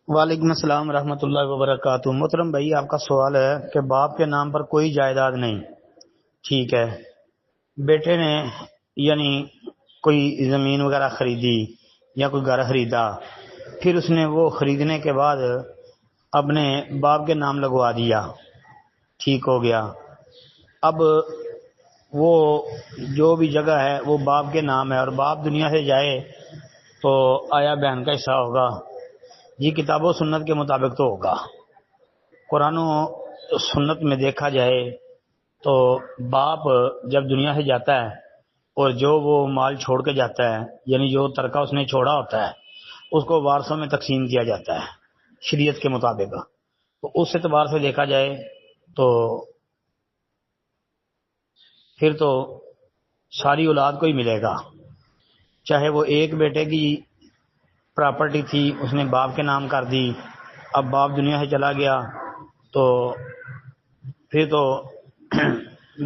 وعلیکم السلام ورحمۃ اللہ وبرکاتہ۔ محترم بھائی، آپ کا سوال ہے کہ باپ کے نام پر کوئی جائیداد نہیں، ٹھیک ہے، بیٹے نے یعنی کوئی زمین وغیرہ خریدی یا کوئی گھر خریدا، پھر اس نے وہ خریدنے کے بعد اپنے باپ کے نام لگوا دیا، ٹھیک ہو گیا۔ اب وہ جو بھی جگہ ہے وہ باپ کے نام ہے، اور باپ دنیا سے جائے تو آیا بہن کا حصہ ہوگا؟ یہ کتاب و سنت کے مطابق تو ہوگا۔ قرآن و سنت میں دیکھا جائے تو باپ جب دنیا سے جاتا ہے اور جو وہ مال چھوڑ کے جاتا ہے، یعنی جو ترکہ اس نے چھوڑا ہوتا ہے، اس کو وارثوں میں تقسیم کیا جاتا ہے شریعت کے مطابق۔ تو اس اعتبار سے دیکھا جائے تو پھر تو ساری اولاد کو ہی ملے گا، چاہے وہ ایک بیٹے کی پراپرٹی تھی اس نے باپ کے نام کر دی، اب باپ دنیا سے چلا گیا تو پھر تو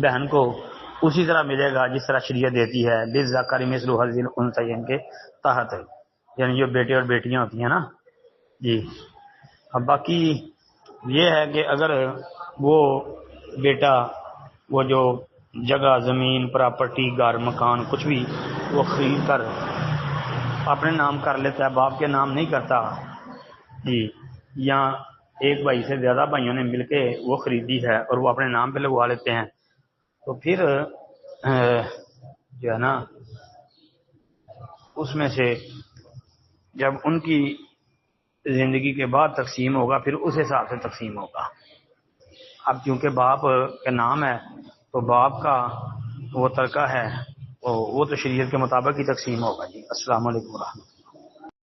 بہن کو اسی طرح ملے گا جس طرح شریعت دیتی ہے، للذکر مثل حظ الانثیین کے تحت، یعنی جو بیٹے اور بیٹیاں ہوتی ہیں نا جی۔ اب باقی یہ ہے کہ اگر وہ بیٹا وہ جو جگہ زمین پراپرٹی گھر مکان کچھ بھی وہ خرید کر اپنے نام کر لیتا ہے، باپ کے نام نہیں کرتا جی، یا ایک بھائی سے زیادہ بھائیوں نے مل کے وہ خریدی ہے اور وہ اپنے نام پہ لگوا لیتے ہیں، تو پھر جو ہے نا اس میں سے جب ان کی زندگی کے بعد تقسیم ہوگا پھر اس حساب سے تقسیم ہوگا۔ اب چونکہ باپ کا نام ہے تو باپ کا وہ ترکہ ہے وہ تو شریعت کے مطابق ہی تقسیم ہوگا جی۔ السلام علیکم ورحمۃ اللہ۔